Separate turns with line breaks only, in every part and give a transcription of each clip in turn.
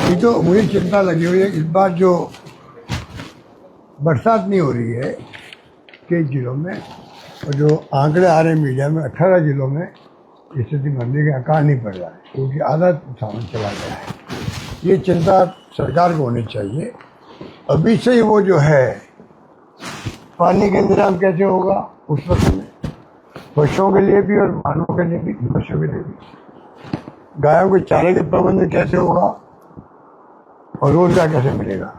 ये तो मुझे चिंता लगी हुई है इस बार जो बरसात नहीं हो रही है कई जिलों में, और जो आंकड़े आ रहे हैं मीडिया में 18 जिलों में स्थिति मंदी का आकार नहीं पड़ रहा है क्योंकि आधा सामान चला गया है। ये चिंता सरकार को होनी चाहिए। अभी से ही वो जो है पानी का इंतजाम कैसे होगा उस वक्त में, पशुओं के लिए भी और मानवों के लिए भी, पशुओं के लिए भी, गायों के चारे के प्रबंध कैसे होगा और रोजगार कैसे मिलेगा,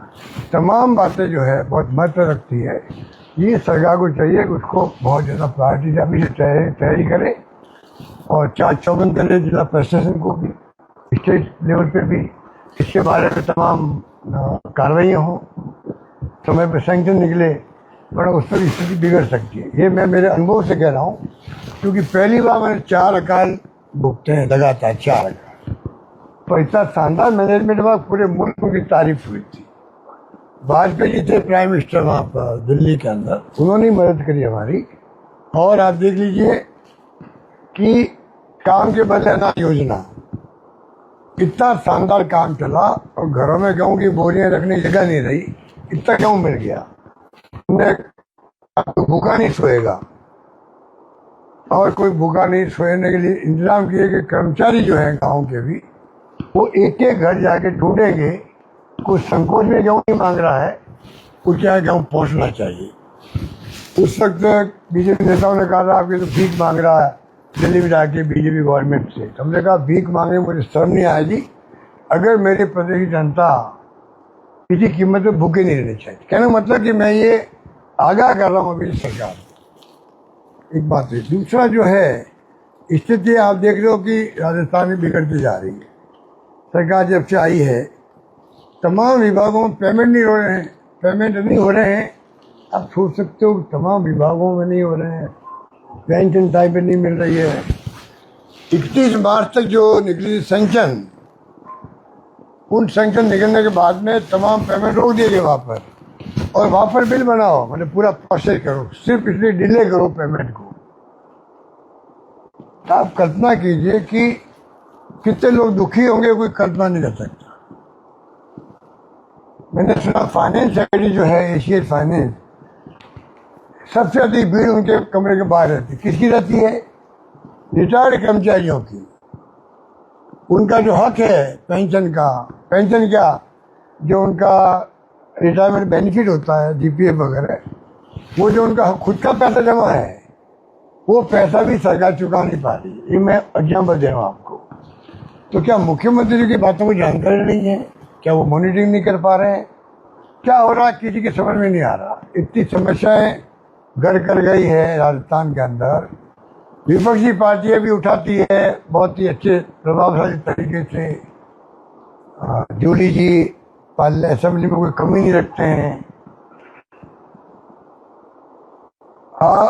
तमाम बातें जो है बहुत महत्व रखती है। ये सरकार को चाहिए कि उसको बहुत ज़्यादा प्रायोरिटी अभी से तैयारी करे और चार चौबंद करे जिला प्रशासन को भी, स्टेट लेवल पे भी इसके बारे में तमाम कार्रवाइयाँ हों, समय पर सैंक्शन निकले, वरना उस पर स्थिति बिगड़ सकती है। ये मैं मेरे अनुभव से कह रहा हूँ क्योंकि पहली बार मैंने 4 अकाल भुगते हैं लगातार, 4 अकाल, तो इतना शानदार मैनेजमेंट हुआ, पूरे मुल्क की तारीफ हुई थी। वाजपेयी जी थे प्राइम मिनिस्टर वहाँ पर दिल्ली के अंदर, उन्होंने मदद करी हमारी। और आप देख लीजिए कि काम के बदले अनाज योजना, इतना शानदार काम चला और घरों में गेहूँ की बोरियां रखने की जगह नहीं रही, इतना गेहूँ मिल गया, भूखा नहीं सोएगा। और कोई भूखा नहीं सोने के लिए इंतजाम किए कि कर्मचारी जो है गाँव के भी, वो एक एक घर जाके ढूंढेंगे, कुछ संकोच में गेहूँ नहीं मांग रहा है, कुछ क्या गेहूँ पहुँचना चाहिए। उस वक्त बीजेपी नेताओं ने कहा था आपके तो भीख मांग रहा है दिल्ली में जाके बीजेपी गवर्नमेंट से। तो हमने कहा भीख मांगने मुझे शर्म नहीं आएगी, अगर मेरे प्रदेश की जनता किसी कीमत में भूखे नहीं रहनी चाहिए। कहने मतलब कि मैं ये आगाह कर रहा हूँ अभी सरकार। एक बात है। दूसरा जो है स्थिति आप देख रहे हो कि राजस्थान में बिगड़ती जा रही है। सरकार जब से आई है तमाम विभागों में पेमेंट नहीं हो रहे हैं। आप सोच सकते हो तमाम विभागों में नहीं हो रहे हैं, पेंशन टाइम पे नहीं मिल रही है। 31 मार्च तक जो निकली सैंक्शन, उन सैंक्शन निकलने के बाद में तमाम पेमेंट रोक दिए गए वहाँ पर, और वहाँ पर बिल बनाओ, मतलब पूरा प्रोसेस करो, सिर्फ इसलिए डिले करो पेमेंट को। आप कल्पना कीजिए कि कितने लोग दुखी होंगे, कोई कल्पना नहीं कर सकता। मैंने सुना फाइनेंस सेक्रेटरी जो है एशियन फाइनेंस, सबसे अधिक भीड़ उनके कमरे के बाहर रहती है। किसकी रहती है? रिटायर्ड कर्मचारियों की। उनका जो हक है पेंशन का, पेंशन क्या, जो उनका रिटायरमेंट बेनिफिट होता है जीपीएफ वगैरह, वो जो उनका खुद का पैसा जमा है वो पैसा भी सरकार चुका नहीं पा रही। ये मैं एग्जाम्पल दे रहा हूँ आपको। तो क्या मुख्यमंत्री जी की बातों को जानकारी नहीं है? क्या वो मॉनिटरिंग नहीं कर पा रहे हैं? क्या हो रहा है किसी की समझ में नहीं आ रहा। इतनी समस्याएं घर कर गई है राजस्थान के अंदर। विपक्षी पार्टियां भी उठाती है बहुत ही अच्छे प्रभावशाली तरीके से। जूली जी पार्लियामेंट असेंबली में कोई कमी नहीं रखते हैं।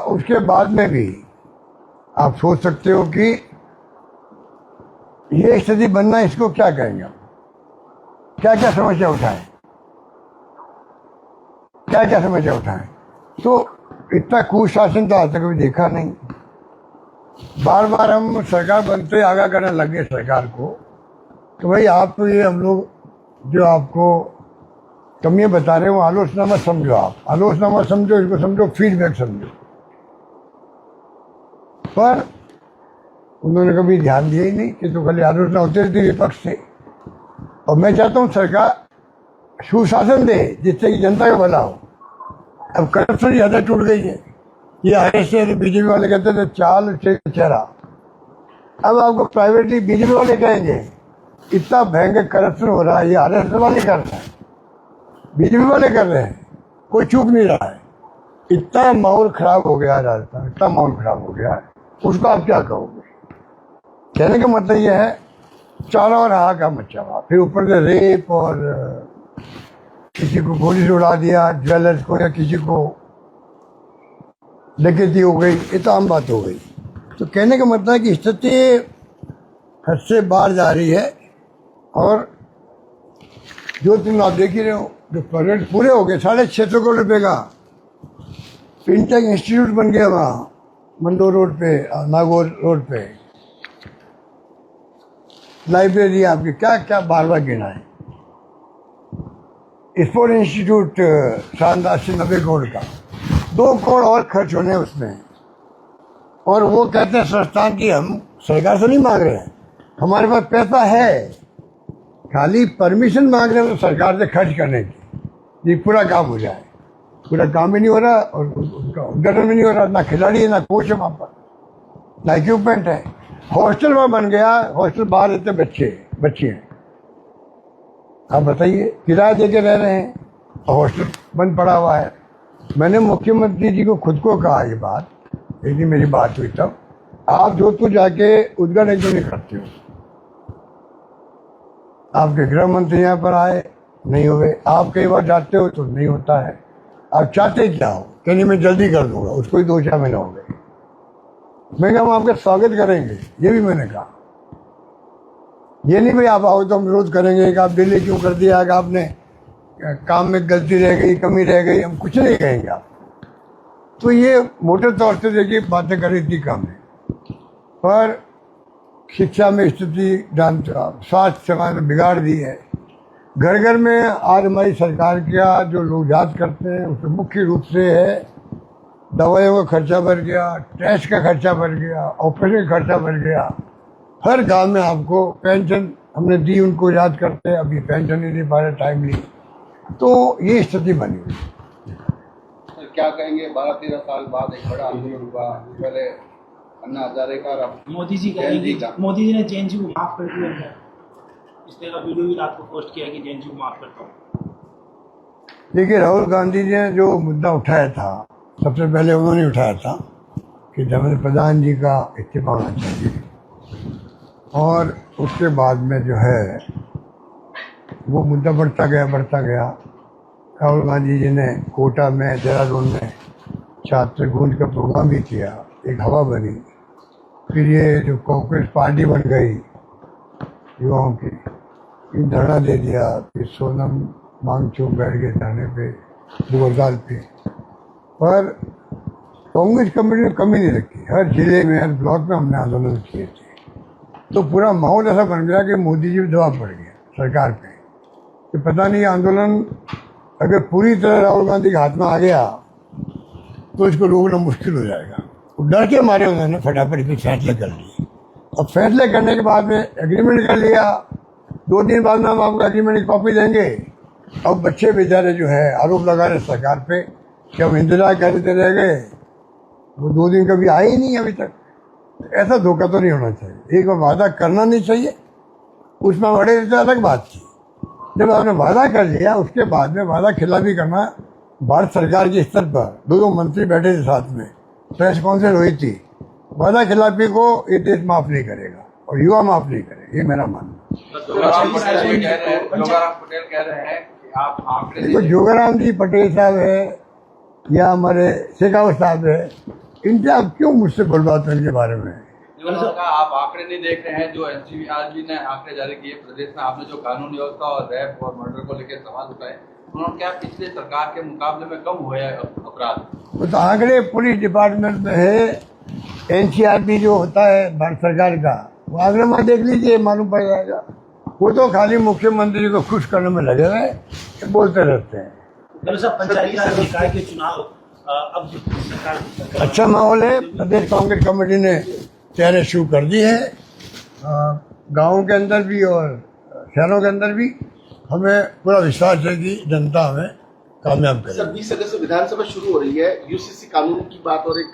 उसके बाद में भी आप सोच सकते हो कि ये स्थिति बनना, इसको क्या कहेंगे, क्या क्या समस्या उठाएं, क्या क्या समस्या उठाएं। तो इतना कुशासन तो आज तक कभी देखा नहीं। बार बार हम सरकार बनते आगाह करने लगे सरकार को, तो भाई आप तो ये हम लोग जो आपको कमियां बता रहे हो आलोचना मत समझो, आप आलोचना मत समझो, इसको समझो फीडबैक समझो। पर उन्होंने कभी ध्यान दिया ही नहीं कि तो खाली आलोचना होती रहती विपक्ष से। और मैं चाहता हूँ सरकार सुशासन दे जिससे कि जनता का भला हो। अब करप्शन ज़्यादा टूट गई है। ये आरएसएस बीजेपी वाले कहते थे चाल चेहरा, अब आपको प्राइवेटली बीजेपी वाले कहेंगे इतना भयंकर करप्शन हो रहा है, ये आरएसएस वाले कर रहे हैं, बीजेपी वाले कर रहे हैं, कोई चूक नहीं रहा है। इतना माहौल खराब हो गया है राजस्थान, इतना माहौल खराब हो गया है, उसको आप क्या कहोगे। कहने का मतलब ये है चारों ओर हाहाकार मचा हुआ, फिर ऊपर से रेप और किसी को गोली से उड़ा दिया, ज्वेलर्स को, या किसी को डकैती हो गई, ये तो आम बात हो गई। तो कहने का मतलब है कि स्थिति हद से बाहर जा रही है। और जो तुम आप देख ही रहे हो, जो प्रोजेक्ट पूरे हो गए, 650 करोड़ रुपये का फिनटेक इंस्टीट्यूट बन गया वहाँ मंडोर रोड पे, नागौर रोड पे। लाइब्रेरी आपकी क्या क्या बार बार गिना है। स्पोर्ट इंस्टीट्यूट शानदार से 90 करोड़ का, 2 करोड़ और खर्च होने हैं उसमें। और वो कहते हैं संस्थान की हम सरकार से नहीं मांग रहे हैं, हमारे पास पैसा है, खाली परमिशन मांग रहे हैं तो सरकार से खर्च करने की, ये पूरा काम हो जाए। पूरा काम भी नहीं हो रहा और उनका उद्घाटन भी नहीं हो रहा, ना खिलाड़ी है, ना कोच है वहाँ पर, ना इक्विपमेंट है। हॉस्टल वहाँ बन गया, हॉस्टल बाहर रहते बच्चे हैं। आप बताइए, किराया दे के रह रहे हैं और हॉस्टल बंद पड़ा हुआ है। मैंने मुख्यमंत्री जी को खुद को कहा ये बात, एक दिन मेरी बात हुई तब, आप जोधपुर जाके उद्घाटन क्यों नहीं करते हो? आपके गृह मंत्री यहाँ पर आए, नहीं हुए। आप कई बार जाते हो तो नहीं होता है। आप चाहते क्या हो? कहनी मैं जल्दी कर दूंगा, उसको ही 2-4 महीने हो गए। मैं कहा हम आपका स्वागत करेंगे, ये भी मैंने कहा। ये नहीं भाई आप आओ तो हम विरोध करेंगे कि आप डिले क्यों कर दिया, कि आपने काम में गलती रह गई, कमी रह गई, हम कुछ नहीं कहेंगे आप। तो ये मोटे तौर से देखिए बातें कर रही थी कम है, पर शिक्षा में स्थिति जानते हो आप, स्वास्थ्य सेवा में बिगाड़ दी है। घर घर में आज हमारी सरकार का जो लोग याद करते हैं उसमें मुख्य रूप से है दवाइयों का खर्चा बढ़ गया, टेस्ट का खर्चा बढ़ गया, ऑपरेशन का खर्चा बढ़ गया। हर गांव में आपको पेंशन हमने दी, उनको याद करते हैं, अभी पेंशन नहीं दे पा रहे टाइमली। तो ये स्थिति बनी हुई।
तो क्या कहेंगे, 12-13 साल बाद एक बड़ा आंदोलन हुआ, पहले अन्ना हजारे का, अब
मोदी जी कहेंगे, मोदी जी ने जैन जी को माफ कर दिया है। इस तरह का वीडियो भी रात को पोस्ट किया कि जैन जी को माफ करता हूँ।
देखिए, राहुल गांधी जी ने जो मुद्दा उठाया था, सबसे पहले उन्होंने उठाया था कि धर्मेंद्र प्रधान जी का इस्तीफा होना चाहिए, और उसके बाद में जो है वो मुद्दा बढ़ता गया। राहुल गांधी जी ने कोटा में, देहरादून में छात्र गूंज का प्रोग्राम भी किया, एक हवा बनी। फिर ये जो कांग्रेस पार्टी बन गई युवाओं की, इन धरना दे दिया। फिर सोनम वांगचुक बैठ गए धरने पे, बुगरगाल पे। पर कांग्रेस कमेटी ने कमी नहीं रखी, हर जिले में, हर ब्लॉक में हमने आंदोलन किए थे। तो पूरा माहौल ऐसा बन गया कि मोदी जी भी दबाव पड़ गया सरकार पे कि पता नहीं आंदोलन अगर पूरी तरह राहुल गांधी के हाथ में आ गया तो इसको रोकना मुश्किल हो जाएगा। डर के मारे उन्होंने फटाफट भी फैसले कर लिए, और फैसले करने के बाद में एग्रीमेंट कर लिया। 2 दिन बाद में हम आपको एग्रीमेंट की कॉपी देंगे। अब बच्चे बेचारे जो है आरोप लगा रहे सरकार पे कि हम इंतजार करते रह गए, वो 2 दिन कभी आए ही नहीं अभी तक। ऐसा धोखा तो नहीं होना चाहिए। एक बार वादा करना नहीं चाहिए, उसमें बड़े तो अलग बात थी। जब आपने वादा कर लिया उसके बाद में वादा खिलाफी करना, भारत सरकार के स्तर पर 2 मंत्री बैठे थे साथ में, प्रेस कॉन्फ्रेंस हुई थी। वादा खिलाफी को ये देश माफ नहीं करेगा और युवा माफ नहीं करेगा, ये मेरा मानना है। जोगाराम जी पटेल साहब है या हमारे शेखावत साहब है, इनसे आप क्यों मुझसे बुलवाते हैं इनके बारे में?
आप आंकड़े नहीं देख रहे हैं? जो एनसीबी ने आंकड़े जारी किए प्रदेश में, आपने जो कानून व्यवस्था और रैप और मर्डर को लेकर सवाल उठाए, उन्होंने क्या पिछले सरकार के मुकाबले में कम हुआ है अपराध?
वो तो आंकड़े पुलिस डिपार्टमेंट में है, एनसीआरबी जो होता है भारत सरकार का, वो आंकड़े में देख लीजिए, मालूम पड़ जाएगा। वो तो खाली मुख्यमंत्री को खुश करने में लगे हुए बोलते रहते हैं।
पंचायती राज निकाय के चुनाव अब सरकार
अच्छा माहौल है। प्रदेश कांग्रेस कमेटी ने तैयारी शुरू कर दी है, गाँव के अंदर भी और शहरों के अंदर भी। हमें पूरा विश्वास है कि जनता हमें कामयाब करेगी।
20 अगस्त से विधानसभा शुरू हो रही है, यूसीसी कानून की बात और एक